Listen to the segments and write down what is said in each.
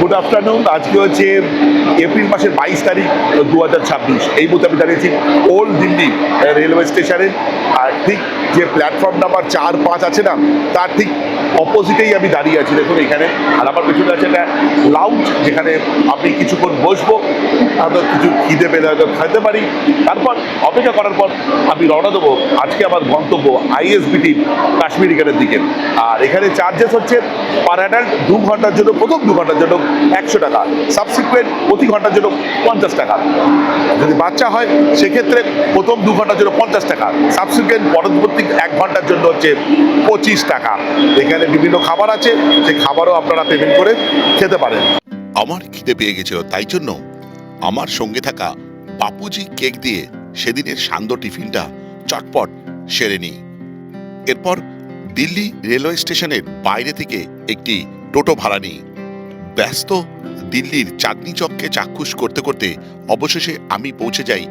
Good afternoon. আজকে হচ্ছে April মাসের 22 তারিখ 2026। এই মুহূর্তে আমি দাঁড়িয়েছি ওল্ড দিল্লি রেলওয়ে স্টেশনে। আর ঠিক যে প্ল্যাটফর্ম নাম্বার 4-5 আছে না, তার ঠিক অপোজিটেই আমি দাঁড়িয়ে আছি। দেখুন এখানে, আর আমার পেছনে আছে একটা লাউঞ্জ, যেখানে আমি কিছুক্ষণ বসবো, হয়তো কিছু খিদে পেলে হয়তো খেতে পারি। তারপর অপেক্ষা করার পর আমি রওনা দেবো আজকে আমার গন্তব্য ISBT কাশ্মীরি গেটের দিকে। আর এখানে চার্জেস হচ্ছে পার অ্যাডাল্ট 2 ঘন্টার জন্য, প্রথম 2 ঘন্টার জন্য 100 টাকা, সাবসিকুয়েন্ট প্রতি ঘন্টার জন্য 50 টাকা। যদি বাচ্চা হয় সেক্ষেত্রে প্রথম 2 ঘন্টার জন্য 50 টাকা, সাবসিকুয়েন্ট পরবর্তী 1 ঘন্টার জন্য হচ্ছে 25 টাকা। এখানে বিভিন্ন খাবার আছে, সেই খাবারও আপনারা পেমেন্ট করে খেতে পারেন। আমার খিদে পেয়ে গেছিল, তাই জন্য আমার সঙ্গে থাকা বাপুজি কেক দিয়ে সেদিনের সান্ধ্য টিফিনটা চটপট সেরে নিই। এরপর দিল্লি রেলওয়ে স্টেশনের বাইরে থেকে একটি টোটো ভাড়া নিই। ব্যস্ত দিল্লির চাঁদনি চককে চাক্ষুষ করতে করতে অবশেষে আমি পৌঁছে যাই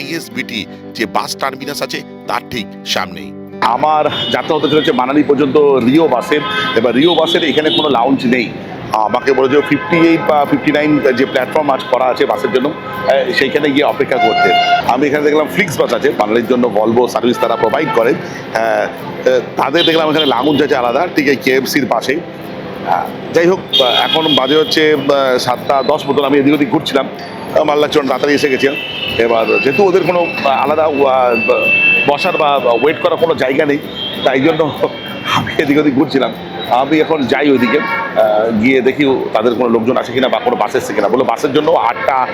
ISBT যে বাস টার্মিনাস আছে তার ঠিক সামনেই। আমার যাত্রা হতে চলেছে মানালি পর্যন্ত রিও বাসের। এবার রিও বাসের এখানে কোনো লাউঞ্জ নেই। আমাকে বলে যে 58 বা 59 যে প্ল্যাটফর্ম আজ করা আছে বাসের জন্য, সেইখানে গিয়ে অপেক্ষা করতে। আমি এখানে দেখলাম ফ্লিক্স বাস আছে, মানালির জন্য ভলভো সার্ভিস তারা প্রোভাইড করে। তাদের দেখলাম এখানে লাউঞ্জ আছে আলাদা, ঠিক এই KFCর পাশেই। যাই হোক, এখন বাজে হচ্ছে 7:10 মতন। আমি এদিক ওদিক ঘুরছিলাম, ভালো লাগছিল, তাড়াতাড়ি এসে গেছিলাম। এবার যেহেতু ওদের কোনো আলাদা বসার বা ওয়েট করার কোনো জায়গা নেই, তাই জন্য আমি এদিক ওদিক ঘুরছিলাম। আমি এখন যাই ওইদিকে, গিয়ে দেখি তাদের কোনো লোকজন আছে কিনা বা কোনো বাস এসছে কিনা। বলো বাসের জন্য 8টার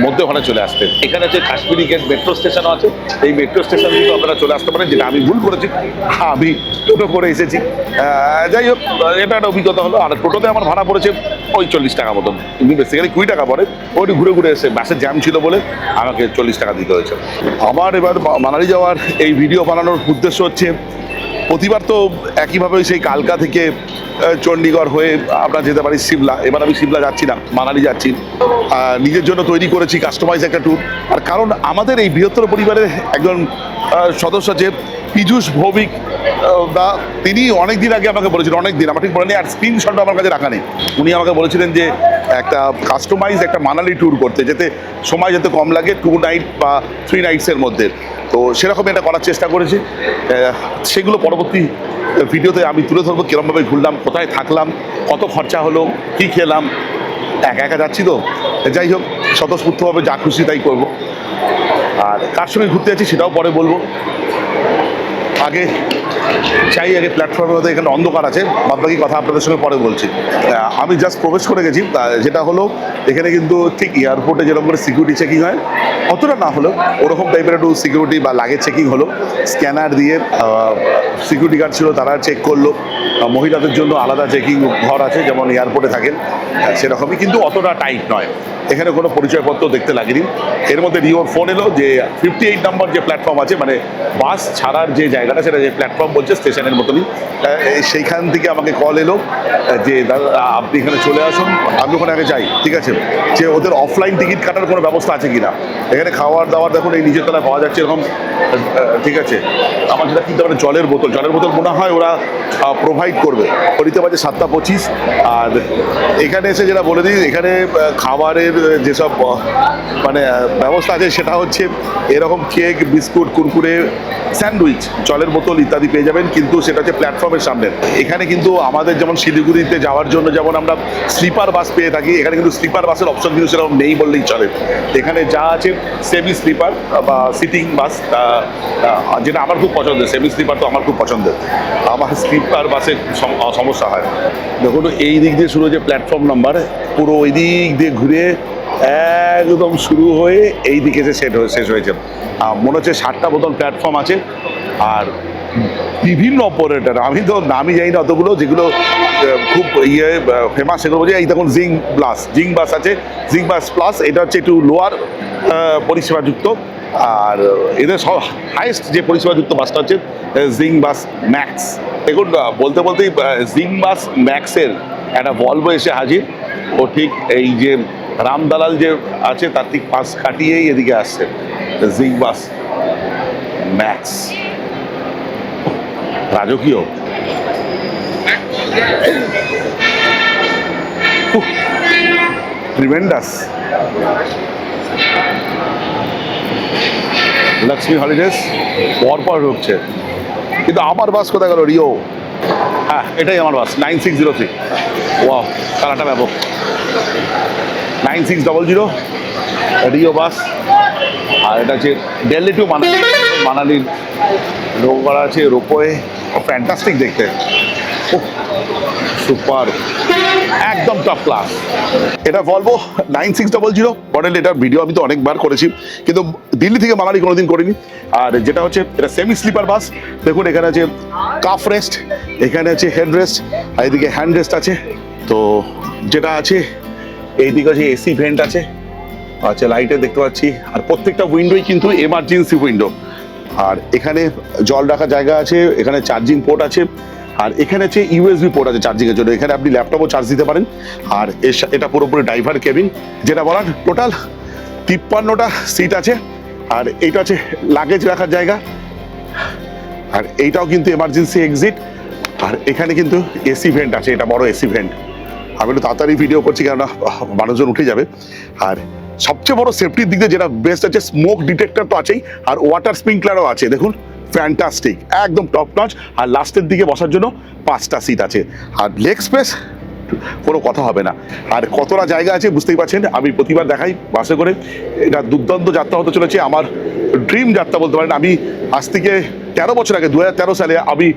মধ্যে ওখানে চলে আসতে। এখানে হচ্ছে কাশ্মীরি গেট মেট্রো স্টেশনও আছে। এই মেট্রো স্টেশন থেকে আপনারা চলে আসতে পারেন, যেটা আমি ভুল করেছি, আমি টোটো করে এসেছি। যাই হোক, এটা একটা অভিজ্ঞতা হলো। আর টোটোতে আমার ভাড়া পড়েছে ওই 40 টাকা মতন, কিন্তু বেসিক্যালি 20 টাকা পড়ে। ওইটি ঘুরে ঘুরে এসে বাসের জ্যাম ছিল বলে আমাকে 40 টাকা দিতে হয়েছে। আমার এবার মানালি যাওয়ার এই ভিডিও বানানোর উদ্দেশ্য হচ্ছে, প্রতিবার তো একইভাবে সেই কালকা থেকে চণ্ডীগড় হয়ে আমরা যেতে পারি সিমলা। এবার আমি সিমলা যাচ্ছি না, মানালি যাচ্ছি। নিজের জন্য তৈরি করেছি কাস্টমাইজ একটা ট্যুর। আর কারণ আমাদের এই বৃহত্তর পরিবারের একজন সদস্য আছে পীযূষ ভৌমিক দা, তিনি অনেক দিন আগে আমাকে বলেছিলেন, অনেক দিন, আমার ঠিক মনে নেই, আর স্ক্রিনশট আমার কাছে রাখা নেই। উনি আমাকে বলেছিলেন যে একটা কাস্টমাইজ একটা মানালি ট্যুর করতে, যেতে সময় যেতে কম লাগে, 2 নাইট বা 3 নাইটসের মধ্যে। তো সেরকমই এটা করার চেষ্টা করেছি। সেগুলো পরবর্তী ভিডিওতে আমি তুলে ধরবো, কীরকমভাবে ঘুরলাম, কোথায় থাকলাম, কত খরচা হলো, কী খেলাম। একা একা যাচ্ছি তো, যাই হোক, স্বতঃস্ফূর্তভাবে যা খুশি তাই করবো। আর কার সঙ্গে ঘুরতে যাচ্ছি সেটাও পরে বলবো। আগে প্ল্যাটফর্মের মধ্যে এখানে অন্ধকার আছে, বাদবাকি কথা আপনাদের সঙ্গে পরে বলছি। আমি জাস্ট প্রবেশ করে গেছি। যেটা হলো, এখানে কিন্তু ঠিক এয়ারপোর্টে যেরকম করে সিকিউরিটি চেকিং হয়, অতটা না হলেও ওরকম টাইপের একটু সিকিউরিটি বা লাগেজ চেকিং হলো। স্ক্যানার দিয়ে সিকিউরিটি গার্ড ছিল, তারা চেক করলো। মহিলাদের জন্য আলাদা চেকিং ঘর আছে, যেমন এয়ারপোর্টে থাকেন সেরকমই, কিন্তু অতটা টাইট নয়। এখানে কোনো পরিচয়পত্র দেখতে লাগেনি। এর মধ্যে রিওর ফোন এলো যে 58 নম্বর যে প্ল্যাটফর্ম আছে, মানে বাস ছাড়ার যে জায়গাটা, সেটা যে প্ল্যাটফর্ম বলছে স্টেশনের মতনই, সেইখান থেকে আমাকে কল এলো যে দাদা আপনি এখানে চলে আসুন। আমি ওখানে আগে যাই, ঠিক আছে, যে ওদের অফলাইন টিকিট কাটার কোনো ব্যবস্থা আছে কিনা। এখানে খাওয়ার দাওয়ার দেখুন এই নিচের তলায় পাওয়া যাচ্ছে এরকম, ঠিক আছে। আমার যেটা কিনতে পারে জলের বোতল মনে হয় ওরা প্রোভাইড করবে। পরিতে বাজে 7:25। আর এখানে এসে যেটা বলে দিই, এখানে খাবারের যেসব মানে ব্যবস্থা আছে সেটা হচ্ছে এরকম কেক, বিস্কুট, কুরকুরে, স্যান্ডউইচ, জলের বোতল ইত্যাদি পেয়ে যাবেন, কিন্তু সেটা হচ্ছে প্ল্যাটফর্মের সামনে। এখানে কিন্তু আমাদের যেমন শিলিগুড়িতে যাওয়ার জন্য যেমন আমরা স্লিপার বাস পেয়ে থাকি, এখানে কিন্তু স্লিপার বাসের অপশন কিন্তু সেরকম নেই বললেই চলে। এখানে যা আছে সেমি স্লিপার বা সিটিং বাস, যেটা আমার খুব পছন্দের। সেমি স্লিপার তো আমার খুব পছন্দের, আমার স্লিপার বাসে সমস্যা হয়। দেখুন এই দিক দিয়ে শুরু হয়েছে প্ল্যাটফর্ম নাম্বার, পুরো ওই দিক দিয়ে ঘুরে একদম শুরু হয়ে এই দিকে এসে শেষ হয়েছে। মনে হচ্ছে 60টা মতন প্ল্যাটফর্ম আছে। আর বিভিন্ন অপারেটর, আমি তো নামই জানি না অতগুলো, যেগুলো খুব ফেমাস সেগুলো বলছে। এই দেখুন জিং বাস আছে, জিং বাস প্লাস, এটা হচ্ছে একটু লোয়ার পরিষেবাযুক্ত। আর এদের সব হাইয়েস্ট যে পরিষেবাযুক্ত বাসটা হচ্ছে জিং বাস ম্যাক্স। দেখুন বলতে বলতেই জিং বাস ম্যাক্সের একটা ভলভো এসে হাজির। ও ঠিক এই যে রামদালাল যে আছে তার ঠিক পাশ কাটিয়েই এদিকে আসছে জিং বাস ম্যাক্স। রাজকীয়। ট্রিমেন্ডাস। লক্ষ্মী হলিডেজ পরপর ঢুকছে, কিন্তু আমার বাস কোথায় গেল? রিও। হ্যাঁ, এটাই আমার বাস 9603। ওয়াও, কালারটা ব্যাপক। 9600 রিও বাস। আর এটা হচ্ছে দিল্লি টু মানালি। মানালির রোপ করা আছে, রোপওয়ে ফ্যান্টাস্টিক দেখতে, সুপার, একদম টপ ক্লাস। এটা ভলভো 9600 মডেল। এটার ভিডিও আমি তো অনেকবার করেছি, কিন্তু দিল্লি থেকে মানালি কোনোদিন করিনি। আর যেটা হচ্ছে এটা সেমি স্লিপার বাস। দেখুন এখানে আছে কাফ রেস্ট, এখানে আছে হেড রেস্ট, আর এদিকে হ্যান্ড রেস্ট আছে। তো যেটা আছে এইদিকে আছে এসি ভেন্ট আছে, আচ্ছা লাইটে দেখতে পাচ্ছি। আর প্রত্যেকটা উইন্ডোই কিন্তু এমার্জেন্সি উইন্ডো। আর এখানে জল রাখার জায়গা আছে, এখানে চার্জিং পোর্ট আছে, আর এখানে আছে ইউএসবি পোর্ট আছে চার্জিংয়ের জন্য। এখানে আপনি ল্যাপটপও চার্জ দিতে পারেন। আর এটা পুরোপুরি ড্রাইভার কেবিন, যেটা বলার টোটাল 53টা সিট আছে। আর এইটা আছে লাগেজ রাখার জায়গা, আর এইটাও কিন্তু এমার্জেন্সি এক্সিট। আর এখানে কিন্তু এসি ভেন্ট আছে, এটা বড় এসি ভেন্ট। আমি একটু তাড়াতাড়ি ভিডিও করছি কেননা মানুষজন উঠে যাবে। আর সবচেয়ে বড় সেফটির দিক দিয়ে যেটা বেস্ট আছে, স্মোক ডিটেক্টর তো আছেই, আর ওয়াটার স্প্রিংকলারও আছে। দেখুন ফ্যান্টাস্টিক, একদম টপ নচ। আর লাস্টের দিকে বসার জন্য 5টা সিট আছে। আর লেগ স্পেস কোনো কথা হবে না। আর কতটা জায়গা আছে বুঝতেই পারছেন। আমি প্রতিবার দেখাই বাসে করে, এটা দুর্দান্ত যাত্রা হতে চলেছে। আমার ড্রিম যাত্রা বলতে পারেন। আমি আজ থেকে 13 বছর আগে 2013 সালে আমি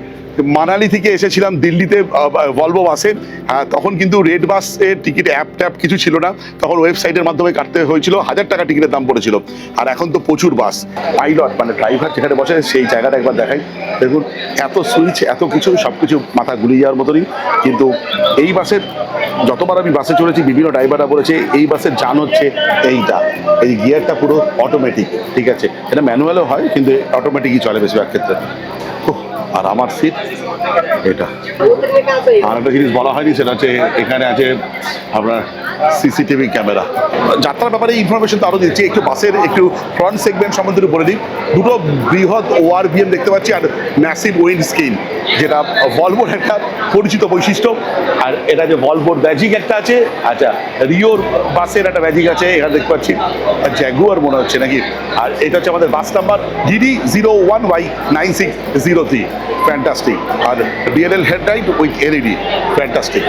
মানালি থেকে এসেছিলাম দিল্লিতে ভলভো বাসে। হ্যাঁ, তখন কিন্তু রেড বাসের টিকিট অ্যাপ ট্যাপ কিছু ছিল না, তখন ওয়েবসাইটের মাধ্যমে কাটতে হয়েছিল। 1000 টাকা টিকিটের দাম পড়েছিল। আর এখন তো প্রচুর বাস। পাইলট মানে ড্রাইভার যেখানে বসে সেই জায়গাটা একবার দেখাই। দেখুন এত সুইচ, এত কিছু, সব কিছু মাথা গুলিয়ে যাওয়ার মতনই। কিন্তু এই বাসের যতবার আমি বাসে চলেছি বিভিন্ন ড্রাইভাররা বলেছে এই বাসের জান হচ্ছে এইটা, এই গিয়ারটা পুরো অটোমেটিক। ঠিক আছে, এটা ম্যানুয়ালও হয় কিন্তু অটোমেটিকই চলে বেশিরভাগ ক্ষেত্রে। আর আমার সিট এটা। আর একটা জিনিস বলা হয়নি, সেটা হচ্ছে এখানে আছে আপনার সিসিটিভি ক্যামেরা। যাত্রার ব্যাপারে ইনফরমেশন তো আরও দিচ্ছি। একটু বাসের একটু ফ্রন্ট সেগমেন্ট সম্বন্ধে বলে দিই। দুটো বৃহৎ ওআরবিএম দেখতে পাচ্ছি, আর ম্যাসিভ উইন্ড স্ক্রিন, যেটা ভলভোর একটা পরিচিত বৈশিষ্ট্য। আর এটা যে ভলভোর ম্যাজিক একটা আছে। আচ্ছা, রিওর বাসের একটা ম্যাজিক আছে এখানে দেখতে পাচ্ছি, জ্যাগুয়ার মনে হচ্ছে নাকি। আর এটা হচ্ছে আমাদের বাস নাম্বার DD01Y9603, ফ্যান্টাস্টিক। আর DLL headlight with LED, fantastic.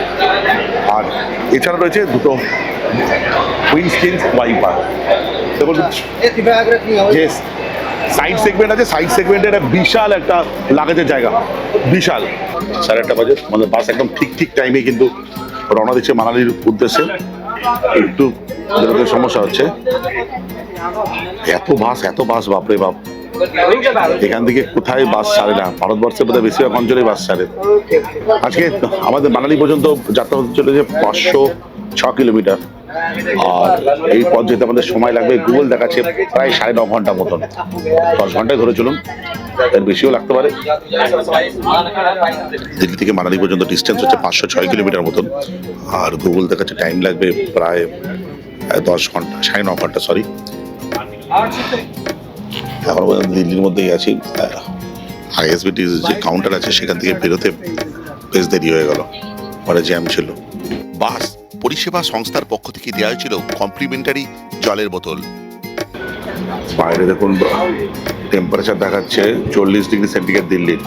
আর এছাড়া রয়েছে দুটো উইন্ডস্ক্রিন ওয়াইপার। দেখুন যে সাইড সেগমেন্ট আছে, সাইড সেগমেন্টের বিশাল একটা লাগেজের জায়গা, বিশাল। 1:30 বাজে, মানে বাস একদম ঠিক টাইমে কিন্তু রওনা দিচ্ছে মানালির উদ্দেশ্যে। একটু সমস্যা হচ্ছে, এত বাস বাপরে বাপ। এখান থেকে কোথায় বাস ছাড়ে না, ভারতবর্ষের বোধহয় বেশিরভাগ অঞ্চলে বাস ছাড়ে। আজকে আমাদের মানালি পর্যন্ত যাত্রা হতে চলেছে 506 কিলোমিটার। আর এই পথ যেতে আমাদের সময় লাগবে, গুগল দেখাচ্ছে প্রায় 9.5 ঘন্টা মতন। 10 ঘন্টায় ধরে চলুন, এর বেশিও লাগতে পারে। দিল্লি থেকে মানালি পর্যন্ত ডিস্টেন্স হচ্ছে 506 কিলোমিটার মতন। আর গুগল দেখাচ্ছে টাইম লাগবে প্রায় 10 ঘন্টা, 9.5 ঘন্টা সরি। এখন পর্যন্ত দিল্লির মধ্যেই আছি। আইএসবিটির যে কাউন্টার আছে সেখান থেকে বেরোতে বেশ দেরি হয়ে গেল, পরে জ্যাম ছিল। বাস পরিষেবা সংস্থার পক্ষ থেকে দেওয়া হয়েছিল কমপ্লিমেন্টারি জলের বোতল। বাইরে দেখুন টেম্পারেচার দেখাচ্ছে 40 ডিগ্রি সেন্টিগ্রেড দিল্লির।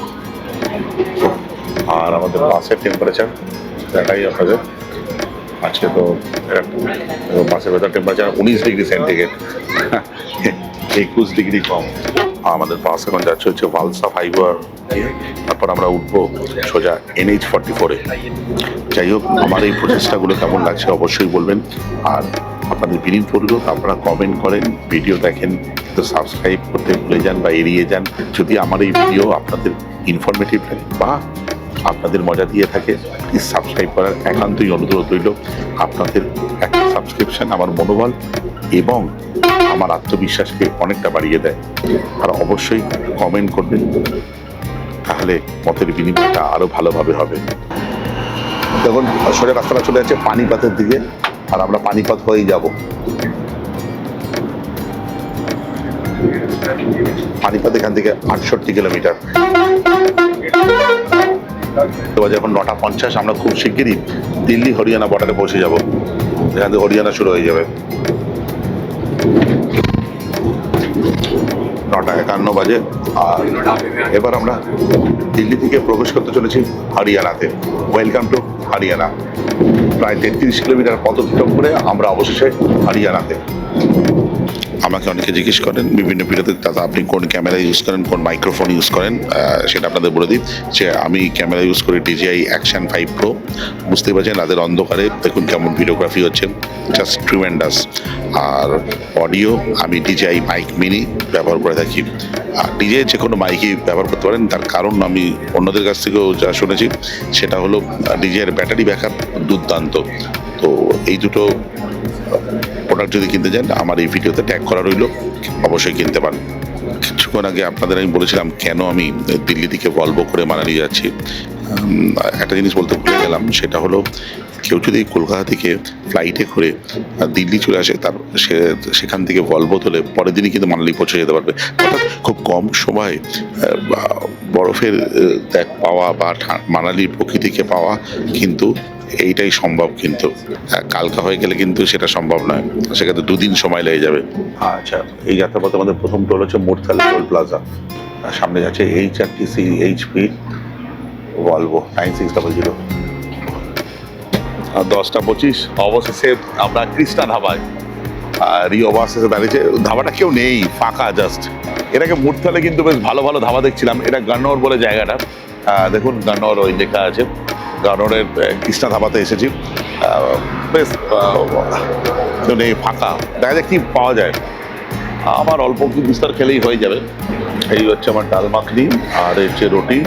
আর আমাদের বাসের টেম্পারেচার দেখাই আপনাদের। আজকে তো বাসের ভেতর টেম্পারেচার 19 ডিগ্রি সেন্টিগ্রেড, 21 ডিগ্রি কম। আমাদের বাস এখন যাচ্ছে হচ্ছে ভালসা ফাইবার, তারপর আমরা উঠবো সোজা NH44-এ। যাই হোক, আমার এই প্রচেষ্টাগুলো কেমন লাগছে অবশ্যই বলবেন। আর আপনাদের বিনীত অনুরোধ, আপনারা কমেন্ট করেন, ভিডিও দেখেন, তো সাবস্ক্রাইব করতে ভুলে যান বা এড়িয়ে যান। যদি আমার এই ভিডিও আপনাদের ইনফরমেটিভ লাগে বা আপনাদের মজা দিয়ে থাকে, প্লিজ সাবস্ক্রাইব করার একান্তই অনুরোধ রইল। আপনাদের একটা সাবস্ক্রিপশন আমার মনোবল এবং আমার আত্মবিশ্বাসকে অনেকটা বাড়িয়ে দেয়। আর অবশ্যই কমেন্ট করবেন, তাহলে মতের বিনিময়টা আরো ভালোভাবে হবে। দেখুন সোজা রাস্তাটা চলে যাচ্ছে পানিপথের দিকে, আর আমরা পানিপথ হয়েই যাব। পানিপথ এখান থেকে 68 কিলোমিটার। তো এখন 9:50, আমরা খুব শিগগিরই দিল্লি হরিয়ানা বর্ডারে পৌঁছে যাব। এখান থেকে হরিয়ানা শুরু হয়ে যাবে। 9:51 বাজে। আর এবার আমরা দিল্লি থেকে প্রবেশ করতে চলেছি হরিয়ানাতে। Welcome to Haryana. প্রায় 33 কিলোমিটার পথ অতিক্রম করে আমরা অবশেষে হরিয়ানাতে। আমাকে অনেকে জিজ্ঞেস করেন বিভিন্ন ভিডিওতে, দাদা আপনি কোন ক্যামেরা ইউজ করেন, কোন মাইক্রোফোন ইউজ করেন। সেটা আপনাদের বলে দিই যে আমি ক্যামেরা ইউজ করি DJI Action 5 Pro। বুঝতেই পারছেন রাতের অন্ধকারে দেখুন কেমন ভিডিওগ্রাফি হচ্ছে, জাস্ট ট্রিমেন্ডাস। আর অডিও আমি DJI মাইক মিনি ব্যবহার করে থাকি। আর DJI যে কোনো মাইকই ব্যবহার করতে পারেন, তার কারণ আমি অন্যদের কাছ থেকেও যা শুনেছি সেটা হলো DJI-এর ব্যাটারি ব্যাকআপ দুর্দান্ত। তো এই দুটো প্রোডাক্ট যদি কিনতে চান আমার এই ভিডিওতে ট্যাগ করা রইল, অবশ্যই কিনতে পারেন। কিছুক্ষণ আগে আপনাদের আমি বলেছিলাম কেন আমি দিল্লি থেকে ভলভো করে মানালি যাচ্ছি। একটা জিনিস বলতে ভুলে গেলাম, সেটা হলো কেউ যদি কলকাতা থেকে ফ্লাইটে করে দিল্লি চলে আসে, তার সেখান থেকে ভলভো তোলে পরের দিনই কিন্তু মানালি পৌঁছে যেতে পারবে। অর্থাৎ খুব কম সময়ে বরফের দেখ পাওয়া বা মানালির প্রকৃতিকে পাওয়া কিন্তু এইটাই সম্ভব। কিন্তু কালকা হয়ে গেলে কিন্তু সেটা সম্ভব নয়, সেক্ষেত্রে 2 দিন সময় লেগে যাবে। আচ্ছা, এই যাত্রাপথে আমাদের প্রথম টোল হচ্ছে মুরথাল টোল প্লাজা। সামনে যাচ্ছে HRTC HP ভলভো 9600। 10:25 অবশেষে আমরা কৃষ্ণা ধাবায়। রিও বাস এসে দাঁড়িয়েছে। ধাবাটা কেউ নেই, ফাঁকা জাস্ট। এটাকে মুরথালে কিন্তু বেশ ভালো ভালো ধাবা দেখছিলাম। এটা গান্নর বলে জায়গাটা, দেখুন গান্নর ওই লেখা আছে। গান্নরের কৃষ্ণা ধাবাতে এসেছি। বেশ নেই, ফাঁকা। দেখা যাক কি পাওয়া যায়। আমার অল্প কি বিস্তার খেলেই হয়ে যাবে। এই হচ্ছে আমার ডাল মাখনি, আর হচ্ছে রুটি,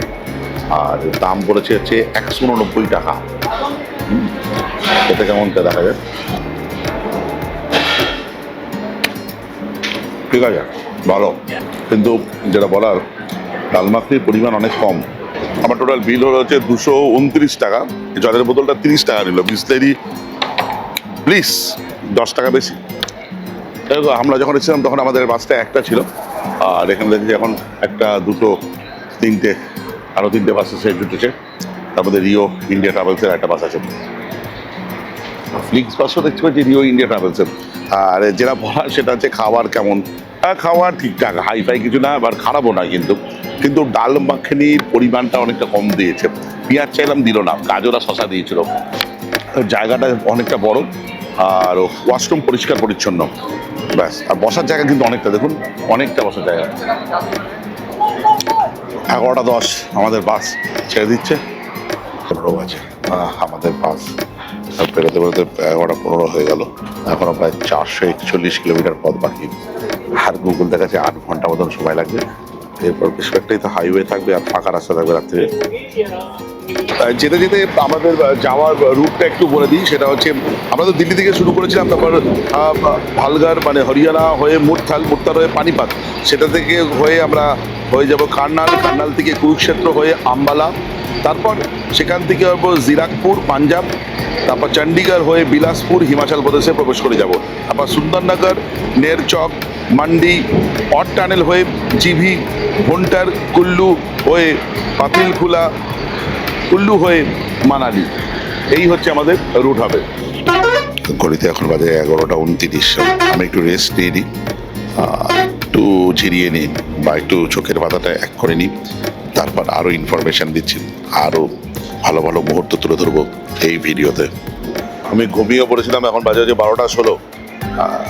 আর দাম পড়েছে হচ্ছে 189 টাকা। খেতে কেমন দেখা যায়। ঠিক আছে, ভালো, কিন্তু যেটা বলার ডাল মাখনির পরিমাণ অনেক কম। আমার টোটাল বিল হচ্ছে 229 টাকা। জলের বোতলটা 30 টাকা নিল। বিসলেরি প্লিজ 10 টাকা বেশি। আমরা যখন এসেছিলাম তখন আমাদের বাসটা একটা ছিল, আর এখানে দেখছি এখন 1, 2, 3টে, আরও 3টে বাস এসে জুটেছে। তার মধ্যে রিও ইন্ডিয়া ট্রাভেলসের একটা বাস আছে। ফ্লিক্স বাসও দেখতে পাচ্ছি রিও ইন্ডিয়া ট্রাভেলসের। আর যেটা বলার সেটা হচ্ছে খাবার কেমন। খাওয়া ঠিকঠাক, হাইফাই কিছু না, আবার খারাপও না। কিন্তু ডাল মাখনির পরিমাণটা অনেকটা কম দিয়েছে। পেঁয়াজ চাইলাম, দিল না। গাজর আর শশা দিয়েছিল। জায়গাটা অনেকটা বড়, আর ওয়াশরুম পরিষ্কার পরিচ্ছন্ন, ব্যাস। আর বসার জায়গা কিন্তু অনেকটা, দেখুন অনেকটা বসার জায়গা। 11:10 আমাদের বাস ছেড়ে দিচ্ছে। 15 আছে আমাদের বাস বেরোতে বেরোতে। 11:15 হয়ে গেল। এখনো প্রায় 441 কিলোমিটার পথ বাকি। আর গুগল দেখাচ্ছে 8 ঘন্টা মতন সময় লাগবে। এরপর বেশ কয়েকটাই তো হাইওয়ে থাকবে আর ফাঁকা রাস্তা থাকবে রাত্রে। যেতে যেতে আমাদের যাওয়ার রুটটা একটু বলে দিই। সেটা হচ্ছে আমরা তো দিল্লি থেকে শুরু করেছিলাম, তারপর ভালগার মানে হরিয়ানা হয়ে মুরথাল হয়ে পানিপাত, সেটা থেকে হয়ে আমরা হয়ে যাব কার্নাল থেকে কুরুক্ষেত্র হয়ে আম্বালা, তারপর সেখান থেকে হবো জিরাকপুর পাঞ্জাব, তারপর চণ্ডীগড় হয়ে বিলাসপুর হিমাচল প্রদেশে প্রবেশ করে যাব। তারপর সুন্দরনগর, নেরচক, মান্ডি, অট টানেল হয়ে জিভি, ভুন্টার, কুল্লু হয়ে পাতিলখুলা, কুল্লু হয়ে মানালি। এই হচ্ছে আমাদের রুট হবে। ঘড়িতে এখন বাজে 11:29। আমি একটু রেস্ট নিয়ে নিই, একটু জিরিয়ে নিই, বা একটু চোখের পাতাটা এক করে নিই। তারপর আরও ইনফরমেশান দিচ্ছি, আরও ভালো ভালো মুহূর্ত তুলে ধরবো এই ভিডিওতে। আমি ঘুমিয়ে পড়েছিলাম, এখন বাজে হচ্ছে 12:16।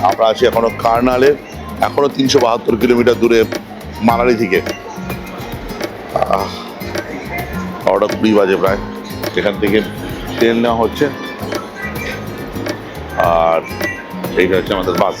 আমরা আছি এখনও কার্নালে, এখনও 372 কিলোমিটার দূরে মানালি থেকে। 12:20 বাজে প্রায়। এখান থেকে ট্রেন নেওয়া হচ্ছে, আর এইটা হচ্ছে আমাদের বাস।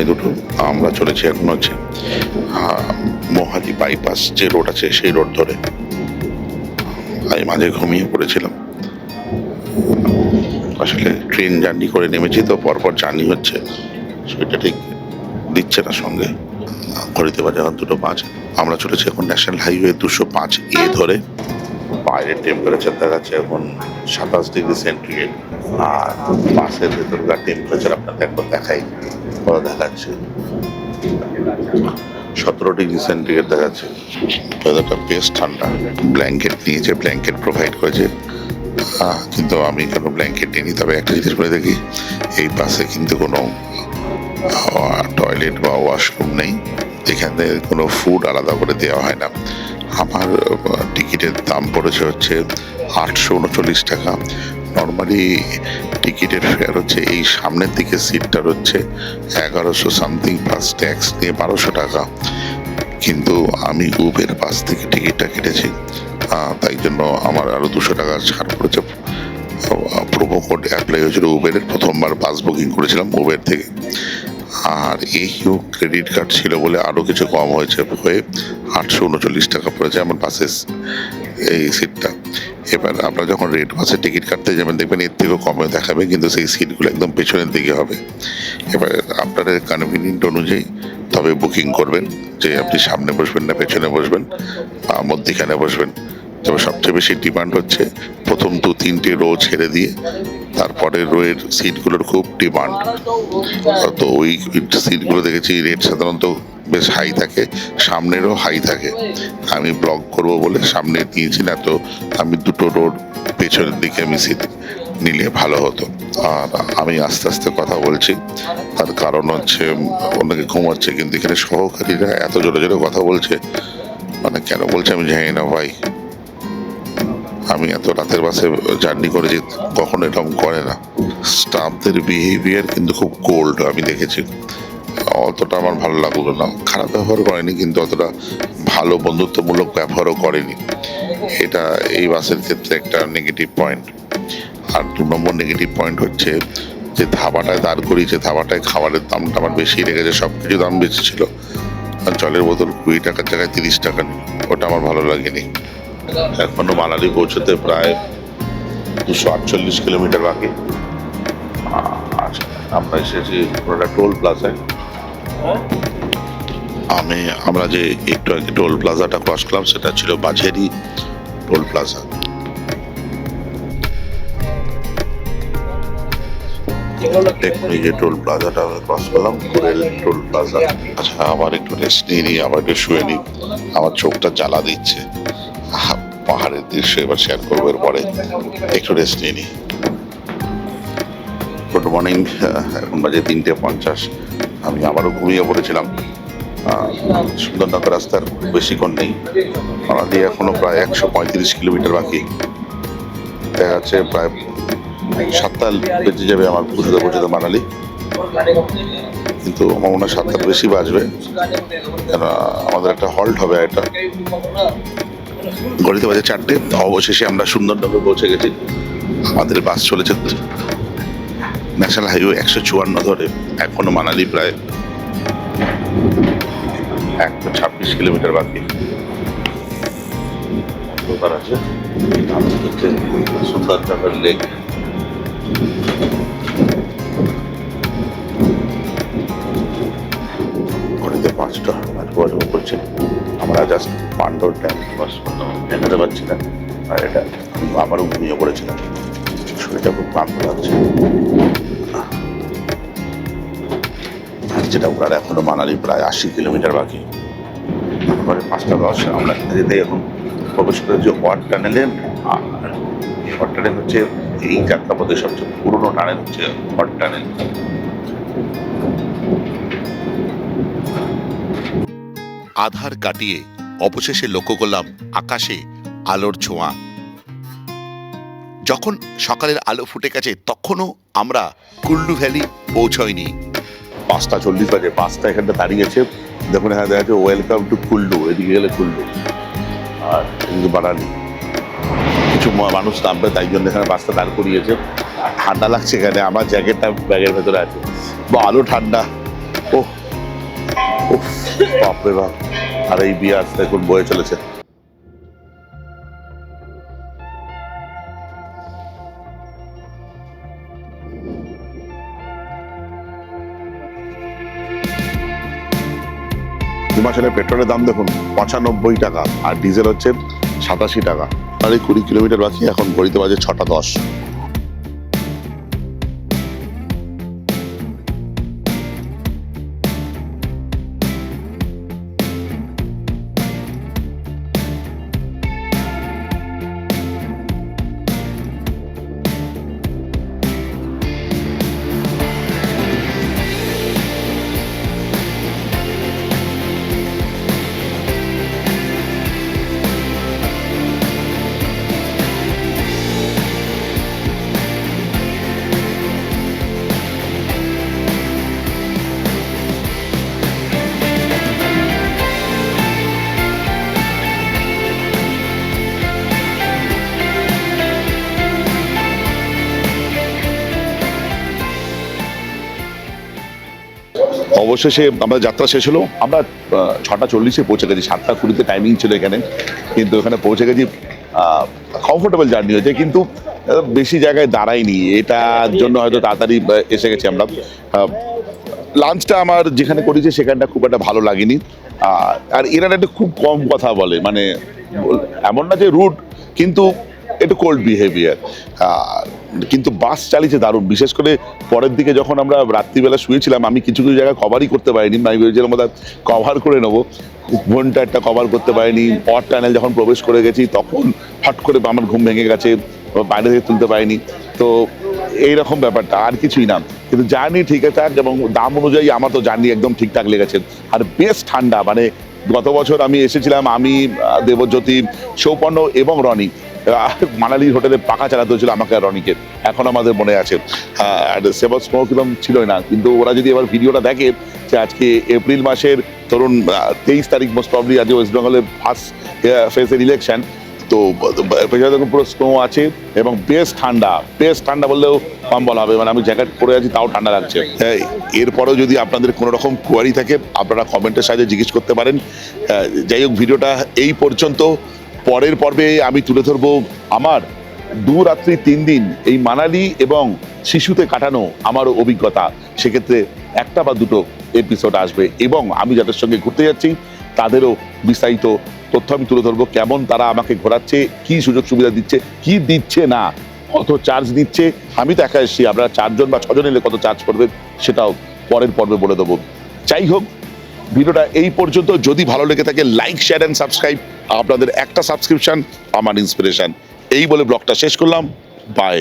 এখানে দুটো। আমরা চলেছি এখন হচ্ছে মোহালি বাইপাস যে রোড আছে সেই রোড ধরে। আমি মাঝে ঘুমিয়ে পড়েছিলাম, আসলে ট্রেন জার্নি করে নেমেছি তো পরপর জার্নি হচ্ছে, সেটা ঠিক দিচ্ছে না সঙ্গে। ঘড়িতে বাজে এখন 2:05। আমরা চলেছি এখন ন্যাশনাল হাইওয়ে 205A ধরে। বাইরের টেম্পারেচার দেখাচ্ছে এখন 27°C, আর বাসের ভেতরকার টেম্পারেচার আপনাদের একবার দেখাই, দেখাচ্ছে 17°C দেখাচ্ছে। ওয়েদারটা বেশ ঠান্ডা। ব্ল্যাঙ্কেট নিয়েছে, ব্ল্যাঙ্কেট প্রোভাইড করেছে, কিন্তু আমি কোনো ব্ল্যাঙ্কেট নিইনি। তবে একটা জিনিস বলে দেখি, এই বাসে কিন্তু কোনো টয়লেট বা ওয়াশরুম নেই, এখানে কোনো ফুড আলাদা করে দেওয়া হয় না। আমার টিকিটের দাম পড়েছে হচ্ছে 839 টাকা। নর্মালি টিকিটের ফেয়ার হচ্ছে এই সামনের দিকে সিটটার হচ্ছে 1100 সামথিং, প্লাস ট্যাক্স নিয়ে 1200 টাকা। কিন্তু আমি উবের বাস থেকে টিকিটটা কেটেছি, তাই জন্য আমার আরও 200 টাকা ছাড় পড়েছে। প্রোমো কোড অ্যাপ্লাই হয়েছিল উবেরের, প্রথমবার বাস বুকিং করেছিলাম উবের থেকে। আর এইও ক্রেডিট কার্ড ছিল বলে আরও কিছু কম হয়েছে, হয়ে 839 টাকা পড়েছে আমার বাসের এই সিটটা। এবার আপনারা যখন রেড বাসে টিকিট কাটতে যাবেন দেখবেন এর থেকেও কমে দেখাবে, কিন্তু সেই সিটগুলো একদম পেছনের দিকে হবে। এবার আপনাদের কনভিনিয়েন্ট অনুযায়ী তবে বুকিং করবেন যে আপনি সামনে বসবেন না পেছনে বসবেন বা মধ্যিখানে বসবেন। তবে সবচেয়ে বেশি ডিমান্ড হচ্ছে প্রথম 2-3টে রো ছেড়ে দিয়ে তারপরে রোয়ের সিটগুলোর খুব ডিমান্ড। তো ওই সিটগুলো দেখেছি রেট সাধারণত বেশ হাই থাকে, সামনেরও হাই থাকে। আমি ব্লগ করব বলে সামনে নিয়েছি না, তো আমি 2টো রোড পেছনের দিকে আমি সিট নিলে ভালো হতো। আর আমি আস্তে আস্তে কথা বলছি, তার কারণ হচ্ছে অনেকে ঘুমাচ্ছে, কিন্তু এখানে সহকারীরা এত জোরে জোরে কথা বলছে, মানে কেন বলছে আমি জানি না ভাই। আমি এত রাতের বাসে জার্নি করেছি, কখনো এরকম করে না। স্টাফদের বিহেভিয়ার কিন্তু খুব কোল্ড আমি দেখেছি, অতটা আমার ভালো লাগলো না। খারাপ ব্যবহার করেনি, কিন্তু অতটা ভালো বন্ধুত্বমূলক ব্যবহারও করেনি। এটা এই বাসের ক্ষেত্রে একটা নেগেটিভ পয়েন্ট। আর 2 নম্বর নেগেটিভ পয়েন্ট হচ্ছে যে ধাবাটায় দাঁড় করিয়েছে, ধাবাটায় খাবারের দামটা আমার বেশি রেখেছে, সব কিছু দাম বেশি ছিল। আর জলের বোতল 20 টাকার জায়গায় 30 টাকা নিল, ওটা আমার ভালো লাগেনি। এখনো মানালি পৌঁছতে প্রায় 248 কিলোমিটার বাকি। আমরা এসেছি পুরোটা টোল প্লাজায়। আমরা যে একটু আগে টোল প্লাজাটা ক্রস করলাম সেটা ছিল বাঝেরি টোল প্লাজা। এক্ষুনি যে টোল প্লাজাটা ক্রস করলাম কুরেল টোল প্লাজা। আচ্ছা, আবার একটু রেস্ট নিয়ে নিই, আবার একটু শুয়ে নিই, আমার চোখটা জ্বালা দিচ্ছে। পাহাড়ের দৃশ্য এবার শেয়ার করবো, এরপরে একটু রেস্ট নিয়ে নিই। গুড মর্নিং, এখন বাজে 3:50। আমি আবারও ঘুমিয়ে পড়েছিলাম। সুন্দরনগর রাস্তার বেশিক্ষণ নেই, মানালি এখনো প্রায় 135 কিলোমিটার বাকি। দেখা যাচ্ছে প্রায় 7টা বেজে যাবে আমার পৌঁছতে মানালি, কিন্তু আমার মনে হয় 7টার বেশি বাজবে, কেন আমাদের একটা হল্ট হবে। এটা ঘড়িতে বাজে 4টে। অবশেষে আমরা সুন্দরনগর পৌঁছে গেছি। আমাদের বাস চলেছে ন্যাশনাল হাইওয়ে 154 ধরে। এখনো মানালি প্রায় 126 কিলোমিটার বাকি। দোকান আছে, হচ্ছে সুন্দরনগর লেক। ঘড়িতে 5টা করছে। আমরা জাস্ট পান্ডোর ড্যাম দেখাতে পারছি না, আর এটা আবারও ঘুমিয়ে পড়েছিলাম। শরীরটা খুব ক্লান্ত লাগছে। যেটা ওনার এখনো মানালি প্রায় 80 কিলোমিটার বাকি। তারপরে 5টা 10 আমরা যেতে এখন প্রবেশ করেছি ওয়াট টানেলে। আর ওয়াট টানেল হচ্ছে এই যাত্রাপথের সবচেয়ে পুরনো টানেল হচ্ছে ওয়াট টানেল। আধার কাটিয়ে অবশেষে লক্ষ্য করলাম আকাশে আলোর ছোঁয়া। যখন সকালের আলো ফুটে গেছে তখনও আমরা কুল্লু ভ্যালি পৌঁছইনি। 5:40 বাজে, 5টা এখানটা দাঁড়িয়েছে। দেখুন এখানে দেখা যাচ্ছে ওয়েলকাম টু কুল্লু, এদিকে গেলে কুল্লু, আর এদিকে বানালি। কিছু মানুষ নামবে, তাই জন্য এখানে বাসটা দাঁড় করিয়েছে। ঠান্ডা লাগছে এখানে, আমার জ্যাকেটটা ব্যাগের ভেতরে আছে, বা আলো ঠান্ডা। ওহ উফ, বাপরে বাপ। আর এই বিয়ার দেখুন বয়ে চলেছে। হিমাচলের পেট্রোলের দাম দেখুন 95 টাকা, আর ডিজেল হচ্ছে 87 টাকা। আর এই 20 কিলোমিটার বাকি, এখন ঘড়িতে বাজে 6টা 10। অবশেষে আমাদের যাত্রা শেষ হলো। আমরা 6টা 40-এ পৌঁছে গেছি, 7টা 20-তে টাইমিং ছিল এখানে, কিন্তু এখানে পৌঁছে গেছি। কমফোর্টেবল জার্নি হয়েছে, কিন্তু বেশি জায়গায় দাঁড়াইনি, এটার জন্য হয়তো তাড়াতাড়ি এসে গেছি আমরা। লাঞ্চটা আমার যেখানে করেছি সেখানটা খুব একটা ভালো লাগেনি। আর এরা একটু খুব কম কথা বলে, মানে এমন না যে রুড, কিন্তু একটু কোল্ড বিহেভিয়ার। কিন্তু বাস চালিয়েছে দারুণ, বিশেষ করে পরের দিকে যখন আমরা রাত্রিবেলা শুয়েছিলাম, আমি কিছু কিছু জায়গায় কভারই করতে পারিনি। আমি ভেবেছিলাম বোধহয় কভার করে নেবো, ঘন্টা একটা কভার করতে পারিনি। পট টানেল যখন প্রবেশ করে গেছি তখন হট করে আমার ঘুম ভেঙে গেছে, বাইরে থেকে তুলতে পারিনি। তো এইরকম ব্যাপারটা, আর কিছুই না। কিন্তু জার্নি ঠিক আছে, এবং দাম অনুযায়ী আমার তো জার্নি একদম ঠিকঠাক লেগেছে। আর বেশ ঠান্ডা, মানে গত বছর আমি এসেছিলাম, আমি দেবজ্যোতি, সৌপর্ণ এবং রনি মানালির হোটেলে পাখা চালাতে হয়েছিল আমাকে আর রনিকে, এখন আমাদের মনে আছে। আর সেবার স্নো কিরম ছিলই না, কিন্তু ওরা যদি এবার ভিডিওটা দেখে যে আজকে এপ্রিল মাসের ধরুন 23 তারিখ, মোস্ট প্রবলি আজকে ওয়েস্ট বেঙ্গলের ফার্স্ট ফেজের ইলেকশন, তো পেছনে দেখুন পুরো স্নো আছে এবং বেশ ঠান্ডা বললেও কম বলা হবে। মানে আমি জ্যাকেট পরে আছি তাও ঠান্ডা লাগছে। এরপরেও যদি আপনাদের কোনো রকম কোয়ারি থাকে আপনারা কমেন্টের সাহায্যে জিজ্ঞেস করতে পারেন। যাই হোক, ভিডিওটা এই পর্যন্ত। পরের পর্বে আমি তুলে ধরবো আমার 2 রাত্রি 3 দিন এই মানালি এবং শিশুতে কাটানো আমার অভিজ্ঞতা। সেক্ষেত্রে 1টা বা 2টো এপিসোড আসবে, এবং আমি যাদের সঙ্গে ঘুরতে যাচ্ছি তাদেরও বিস্তারিত তথ্য আমি তুলে ধরবো। কেমন তারা আমাকে ঘোরাচ্ছে, কি সুযোগ সুবিধা দিচ্ছে, কি দিচ্ছে না, কত চার্জ নিচ্ছে। আমি তো একা এসেছি, আপনারা 4 জন বা 6 জন এলে কত চার্জ করবেন সেটাও পরের পর্বে বলে দেবো। যাই হোক, ভিডিওটা এই পর্যন্ত। যদি ভালো লেগে থাকে লাইক, শেয়ার অ্যান্ড সাবস্ক্রাইব। আপনাদের একটা সাবস্ক্রিপশন আমার ইন্সপিরেশন। এই বলে ব্লগটা শেষ করলাম। বাই।